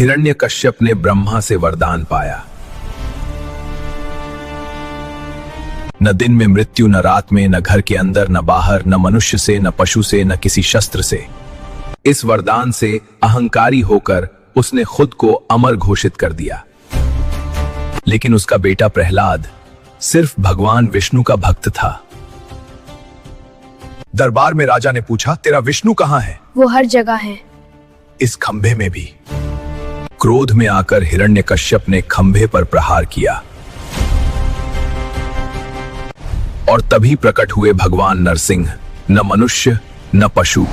हिरण्यकश्यप ने ब्रह्मा से वरदान पाया, न दिन में मृत्यु, न रात में, न घर के अंदर, न बाहर, न मनुष्य से, न पशु से, न किसी शस्त्र से। इस वरदान से अहंकारी होकर उसने खुद को अमर घोषित कर दिया। लेकिन उसका बेटा प्रहलाद सिर्फ भगवान विष्णु का भक्त था। दरबार में राजा ने पूछा, तेरा विष्णु कहां है? वो हर जगह है। इस खंभे में भी। क्रोध में आकर हिरण्यकश्यप ने खंभे पर प्रहार किया और तभी प्रकट हुए भगवान नरसिंह, न मनुष्य न पशु।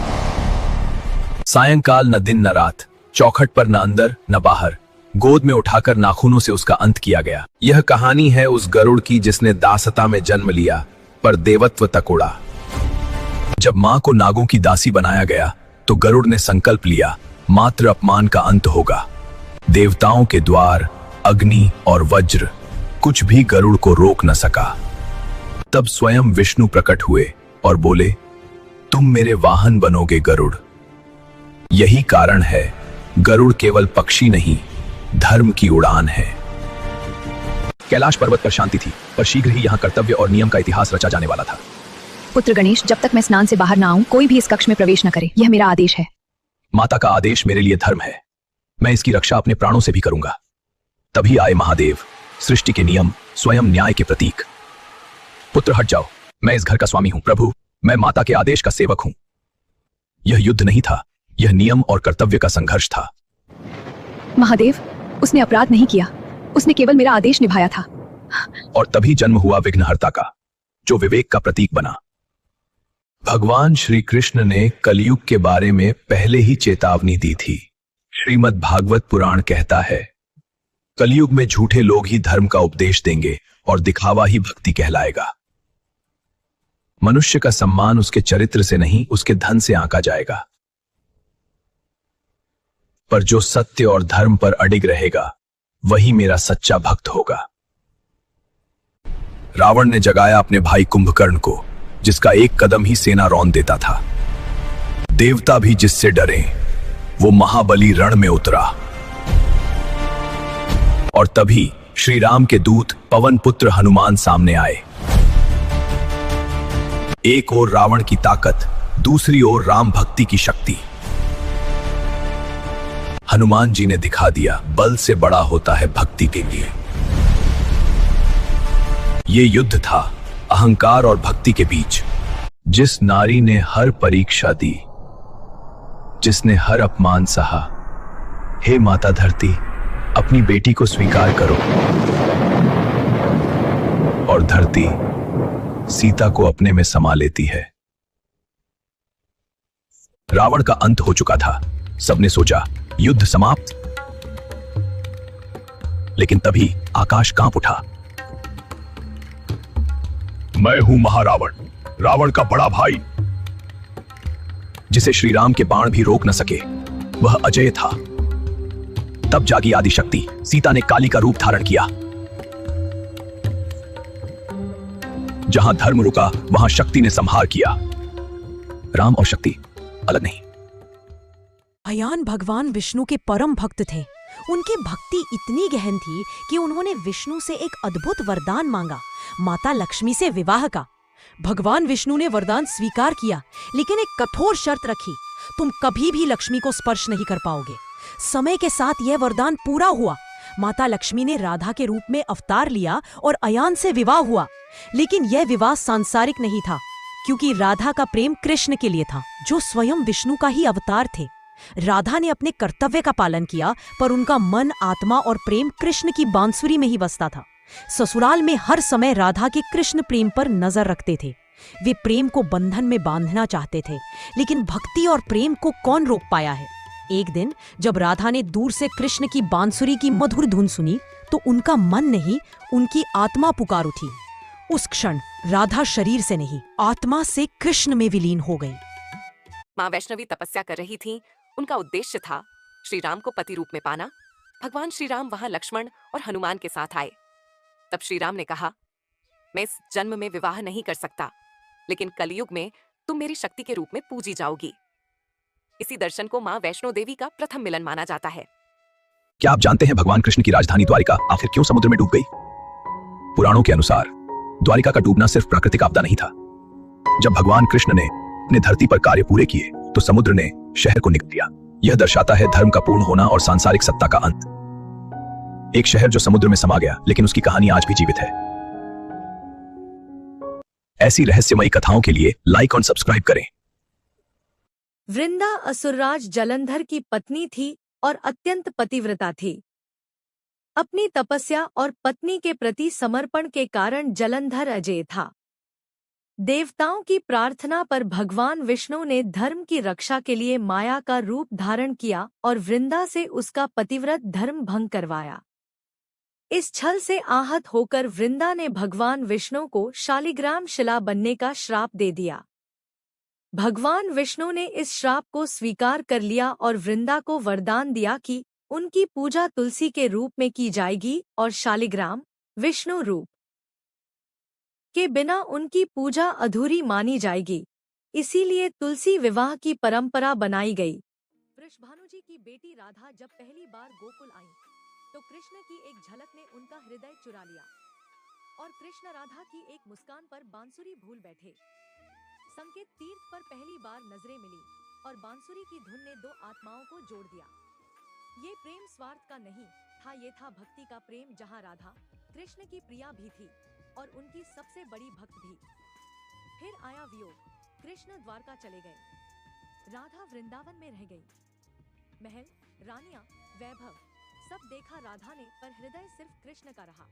सायंकाल, न दिन न रात, चौखट पर न अंदर न बाहर, गोद में उठाकर नाखूनों से उसका अंत किया गया। यह कहानी है उस गरुड़ की जिसने दासता में जन्म लिया पर देवत्व तक उड़ा। जब मां को नागों की दासी बनाया गया तो गरुड़ ने संकल्प लिया, मात्र अपमान का अंत होगा। देवताओं के द्वार, अग्नि और वज्र, कुछ भी गरुड़ को रोक न सका। तब स्वयं विष्णु प्रकट हुए और बोले, तुम मेरे वाहन बनोगे गरुड़। यही कारण है गरुड़ केवल पक्षी नहीं, धर्म की उड़ान है। कैलाश पर्वत पर शांति थी, पर शीघ्र ही यहाँ कर्तव्य और नियम का इतिहास रचा जाने वाला था। पुत्र गणेश, जब तक मैं स्नान से बाहर ना आऊं, कोई भी इस कक्ष में प्रवेश न करे। यह मेरा आदेश है। माता का आदेश मेरे लिए धर्म है। मैं इसकी रक्षा अपने प्राणों से भी करूंगा। तभी आए महादेव, सृष्टि के नियम, स्वयं न्याय के प्रतीक। पुत्र हट जाओ, मैं इस घर का स्वामी हूं। प्रभु, मैं माता के आदेश का सेवक हूं। यह युद्ध नहीं था, यह नियम और कर्तव्य का संघर्ष था। महादेव, उसने अपराध नहीं किया, उसने केवल मेरा आदेश निभाया था। और तभी जन्म हुआ विघ्नहर्ता का, जो विवेक का प्रतीक बना। भगवान श्री कृष्ण ने कलयुग के बारे में पहले ही चेतावनी दी थी। श्रीमद् भागवत पुराण कहता है, कलयुग में झूठे लोग ही धर्म का उपदेश देंगे और दिखावा ही भक्ति कहलाएगा। मनुष्य का सम्मान उसके चरित्र से नहीं, उसके धन से आंका जाएगा। पर जो सत्य और धर्म पर अडिग रहेगा, वही मेरा सच्चा भक्त होगा। रावण ने जगाया अपने भाई कुंभकर्ण को, जिसका एक कदम ही सेना रौंद देता था। देवता भी जिससे डरे, वो महाबली रण में उतरा। और तभी श्री राम के दूत पवन पुत्र हनुमान सामने आए। एक ओर रावण की ताकत, दूसरी ओर राम भक्ति की शक्ति। हनुमान जी ने दिखा दिया, बल से बड़ा होता है भक्ति के लिए। ये युद्ध था अहंकार और भक्ति के बीच। जिस नारी ने हर परीक्षा दी, जिसने हर अपमान सहा, हे माता धरती, अपनी बेटी को स्वीकार करो। और धरती सीता को अपने में समा लेती है। रावण का अंत हो चुका था। सबने सोचा युद्ध समाप्त। लेकिन तभी आकाश कांप उठा। मैं हूं महारावण, रावण का बड़ा भाई, जिसे श्री राम के बाण भी रोक न सके। वह अजय था। तब जागी आदिशक्ति, सीता ने काली का रूप धारण किया। जहां धर्म रुका, वहां शक्ति ने संहार किया। राम और शक्ति अलग नहीं। अयान भगवान विष्णु के परम भक्त थे। उनकी भक्ति इतनी गहन थी कि उन्होंने विष्णु से एक अद्भुत वरदान मांगा, माता लक्ष्मी से विवाह का। भगवान विष्णु ने वरदान स्वीकार किया, लेकिन एक कठोर शर्त रखी, तुम कभी भी लक्ष्मी को स्पर्श नहीं कर पाओगे। समय के साथ यह वरदान पूरा हुआ। माता लक्ष्मी ने राधा के रूप में अवतार लिया और अयान से विवाह हुआ। लेकिन यह विवाह सांसारिक नहीं था, क्योंकि राधा का प्रेम कृष्ण के लिए था, जो स्वयं विष्णु का ही अवतार थे। राधा ने अपने कर्तव्य का पालन किया, पर उनका मन, आत्मा और प्रेम कृष्ण की बांसुरी में ही बसता था। ससुराल में हर समय राधा के कृष्ण प्रेम पर नजर रखते थे। वे प्रेम को बंधन में बांधना चाहते थे, लेकिन भक्ति और प्रेम को कौन रोक पाया है। एक दिन जब राधा ने दूर से कृष्ण की बांसुरी की मधुर धुन सुनी, तो उनका मन नहीं, उनकी आत्मा पुकार उठी। उस क्षण राधा शरीर से नहीं, आत्मा से कृष्ण में विलीन हो गई। माँ वैष्णवी तपस्या कर रही थीं। उनका उद्देश्य था श्री राम को पति रूप में पाना। भगवान श्री राम वहां लक्ष्मण और हनुमान के साथ आए। तब श्री राम ने कहा, मैं इस जन्म में विवाह नहीं कर सकता, लेकिन कलयुग में तुम मेरी शक्ति के रूप में पूजी जाओगी। इसी दर्शन को माँ वैष्णो देवी का प्रथम मिलन माना जाता है। क्या आप जानते हैं भगवान कृष्ण की राजधानी द्वारिका आखिर क्यों समुद्र में डूब गई? पुराणों के अनुसार द्वारिका का डूबना सिर्फ प्राकृतिक आपदा नहीं था। जब भगवान कृष्ण ने अपने धरती पर कार्य पूरे किए तो समुद्र ने शहर को निगल दिया। यह दर्शाता है धर्म का पूर्ण होना और सांसारिक सत्ता का अंत। एक शहर जो समुद्र में समा गया, लेकिन उसकी कहानी आज भी जीवित है। ऐसी रहस्यमयी कथाओं के लिए लाइक और सब्सक्राइब करें। वृंदा असुरराज जलंधर की पत्नी थी और अत्यंत पतिव्रता थी। अपनी तपस्या और पत्नी के प्रति समर्पण के कारण जलंधर अजेय था। देवताओं की प्रार्थना पर भगवान विष्णु ने धर्म की रक्षा के लिए माया का रूप धारण किया और वृंदा से उसका पतिव्रत धर्म भंग करवाया। इस छल से आहत होकर वृंदा ने भगवान विष्णु को शालिग्राम शिला बनने का श्राप दे दिया। भगवान विष्णु ने इस श्राप को स्वीकार कर लिया और वृंदा को वरदान दिया कि उनकी पूजा तुलसी के रूप में की जाएगी और शालिग्राम विष्णु रूप के बिना उनकी पूजा अधूरी मानी जाएगी। इसीलिए तुलसी विवाह की परंपरा बनाई गई। वृषभानु जी की बेटी राधा जब पहली बार गोकुल आई तो कृष्ण की एक झलक ने उनका हृदय चुरा लिया और कृष्ण राधा की एक मुस्कान पर बांसुरी भूल बैठे। संकेत तीर्थ पर पहली बार नजरें मिली और बांसुरी की धुन ने दो आत्माओं को जोड़ दिया। ये प्रेम स्वार्थ का नहीं था, ये था भक्ति का प्रेम, जहाँ राधा कृष्ण की प्रिया भी थी और उनकी सबसे बड़ी भक्त भी। फिर आया वियोग। कृष्ण द्वारका चले गए, राधा वृंदावन में रह गई। महल, रानियां, वैभव सब देखा राधा ने, पर हृदय सिर्फ कृष्ण का रहा।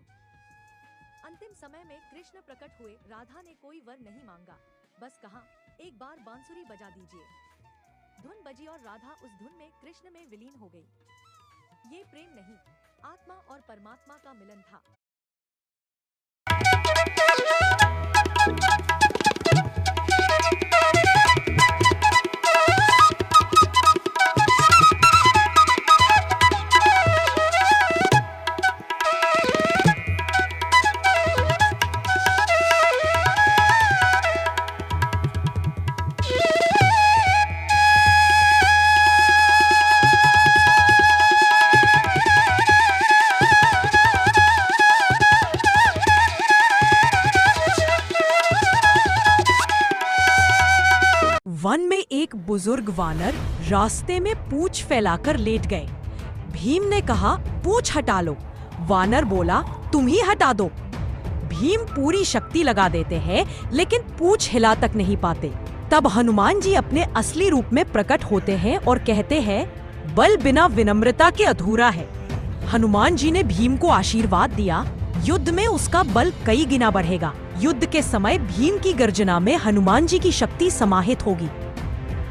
अंतिम समय में कृष्ण प्रकट हुए। राधा ने कोई वर नहीं मांगा, बस कहा, एक बार बांसुरी बजा दीजिए। धुन बजी और राधा उस धुन में कृष्ण में विलीन हो गई। ये प्रेम नहीं, आत्मा और परमात्मा का मिलन था। वन में एक बुजुर्ग वानर रास्ते में पूंछ फैलाकर लेट गए। भीम ने कहा, पूंछ हटा लो। वानर बोला, तुम ही हटा दो। भीम पूरी शक्ति लगा देते हैं लेकिन पूंछ हिला तक नहीं पाते। तब हनुमान जी अपने असली रूप में प्रकट होते हैं और कहते हैं, बल बिना विनम्रता के अधूरा है। हनुमान जी ने भीम को आशीर्वाद दिया, युद्ध में उसका बल कई गुना बढ़ेगा। युद्ध के समय भीम की गर्जना में हनुमान जी की शक्ति समाहित होगी।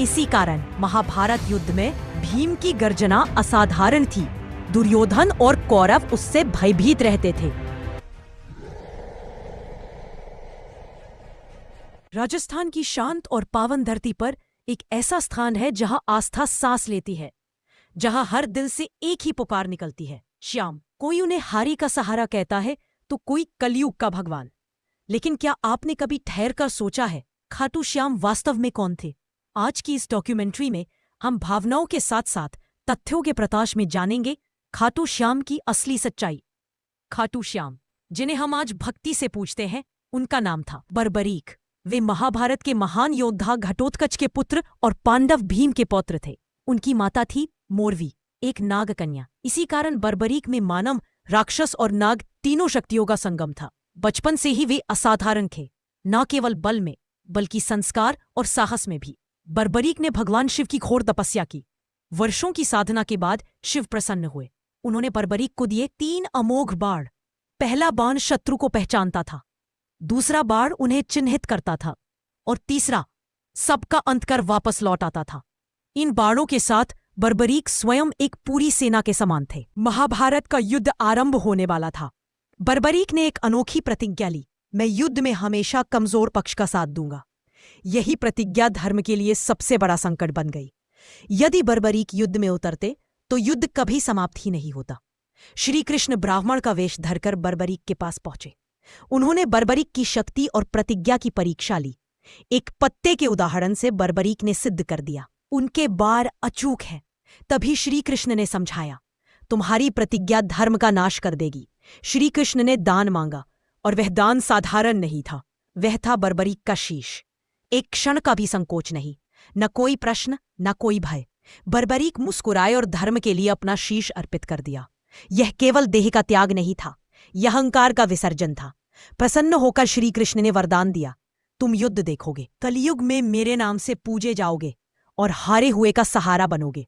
इसी कारण महाभारत युद्ध में भीम की गर्जना असाधारण थी। दुर्योधन और कौरव उससे भयभीत रहते थे। राजस्थान की शांत और पावन धरती पर एक ऐसा स्थान है जहां आस्था सांस लेती है, जहां हर दिल से एक ही पुकार निकलती है, श्याम। कोई उन्हें हारी का सहारा कहता है तो कोई कलयुग का भगवान। लेकिन क्या आपने कभी ठहर कर सोचा है, खाटू श्याम वास्तव में कौन थे? आज की इस डॉक्यूमेंट्री में हम भावनाओं के साथ साथ तथ्यों के प्रकाश में जानेंगे खाटू श्याम की असली सच्चाई। खाटू श्याम, जिन्हें हम आज भक्ति से पूछते हैं, उनका नाम था बर्बरीक। वे महाभारत के महान योद्धा घटोत्कच के पुत्र और पांडव भीम के पौत्र थे। उनकी माता थी मोरवी, एक नाग कन्या। इसी कारण बर्बरीक में मानव, राक्षस और नाग तीनों शक्तियों का संगम था। बचपन से ही वे असाधारण थे, न केवल बल में बल्कि संस्कार और साहस में भी। बर्बरीक ने भगवान शिव की घोर तपस्या की। वर्षों की साधना के बाद शिव प्रसन्न हुए। उन्होंने बर्बरीक को दिए 3 अमोघ बाण। पहला बाण शत्रु को पहचानता था, दूसरा बाण उन्हें चिन्हित करता था और तीसरा सबका अंत कर वापस लौट आता था। इन बाणों के साथ बर्बरीक स्वयं एक पूरी सेना के समान थे। महाभारत का युद्ध आरंभ होने वाला था। बर्बरीक ने एक अनोखी प्रतिज्ञा ली, मैं युद्ध में हमेशा कमजोर पक्ष का साथ दूंगा। यही प्रतिज्ञा धर्म के लिए सबसे बड़ा संकट बन गई। यदि बर्बरीक युद्ध में उतरते तो युद्ध कभी समाप्त ही नहीं होता। श्री कृष्ण ब्राह्मण का वेश धरकर बर्बरीक के पास पहुंचे। उन्होंने बर्बरीक की शक्ति और प्रतिज्ञा की परीक्षा ली। एक पत्ते के उदाहरण से बर्बरीक ने सिद्ध कर दिया, उनके बार अचूक है। तभी श्री कृष्ण ने समझाया, तुम्हारी प्रतिज्ञा धर्म का नाश कर देगी। श्री कृष्ण ने दान मांगा और वह दान साधारण नहीं था, वह था बर्बरीक का शीश। एक क्षण का भी संकोच नहीं, न कोई प्रश्न न कोई भय। बर्बरीक मुस्कुराए और धर्म के लिए अपना शीश अर्पित कर दिया। यह केवल देह का त्याग नहीं था, यह अहंकार का विसर्जन था। प्रसन्न होकर श्री कृष्ण ने वरदान दिया, तुम युद्ध देखोगे, कलयुग में मेरे नाम से पूजे जाओगे और हारे हुए का सहारा बनोगे।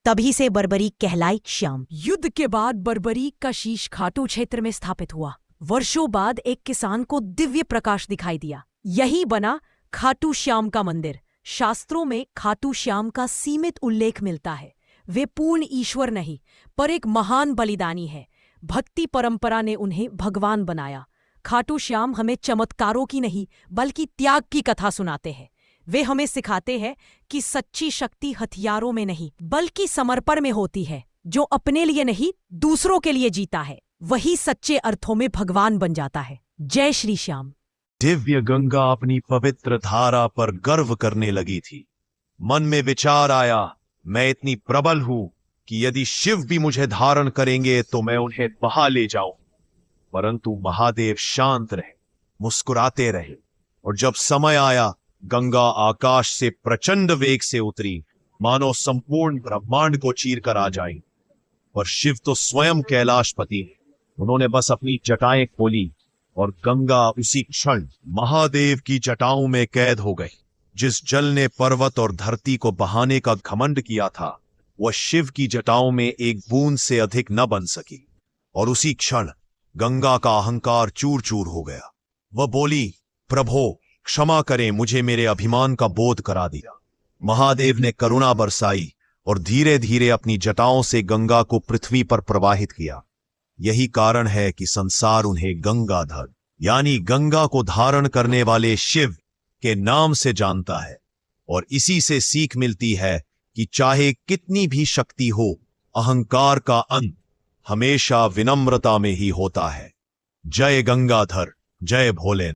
तभी से बर्बरीक कहलाई श्याम। युद्ध के बाद बर्बरीक का शीश खाटू क्षेत्र में स्थापित हुआ। वर्षों बाद एक किसान को दिव्य प्रकाश दिखाई दिया। यही बना खाटू श्याम का मंदिर। शास्त्रों में खाटू श्याम का सीमित उल्लेख मिलता है। वे पूर्ण ईश्वर नहीं, पर एक महान बलिदानी है। भक्ति परंपरा ने उन्हें भगवान बनाया। खाटू श्याम हमें चमत्कारों की नहीं बल्कि त्याग की कथा सुनाते हैं। वे हमें सिखाते हैं कि सच्ची शक्ति हथियारों में नहीं बल्कि समर्पण में होती है। जो अपने लिए नहीं दूसरों के लिए जीता है वही सच्चे अर्थों में भगवान बन जाता है। जय श्री श्याम। दिव्य गंगा अपनी पवित्र धारा पर गर्व करने लगी थी। मन में विचार आया, मैं इतनी प्रबल हूं कि यदि शिव भी मुझे धारण करेंगे तो मैं उन्हें बहा ले जाऊं। परंतु महादेव शांत रहे, मुस्कुराते रहे, और जब समय आया गंगा आकाश से प्रचंड वेग से उतरी, मानो संपूर्ण ब्रह्मांड को चीर कर आ जाई। पर शिव तो स्वयं कैलाशपति है। उन्होंने बस अपनी जटाएं खोली और गंगा उसी क्षण महादेव की जटाओं में कैद हो गई। जिस जल ने पर्वत और धरती को बहाने का घमंड किया था, वह शिव की जटाओं में एक बूंद से अधिक न बन सकी। और उसी क्षण गंगा का अहंकार चूर चूर हो गया। वह बोली, प्रभो क्षमा करें, मुझे मेरे अभिमान का बोध करा दिया। महादेव ने करुणा बरसाई और धीरे धीरे अपनी जटाओं से गंगा को पृथ्वी पर प्रवाहित किया। यही कारण है कि संसार उन्हें गंगाधर यानी गंगा को धारण करने वाले शिव के नाम से जानता है। और इसी से सीख मिलती है कि चाहे कितनी भी शक्ति हो, अहंकार का अंत हमेशा विनम्रता में ही होता है। जय गंगाधर, जय भोले।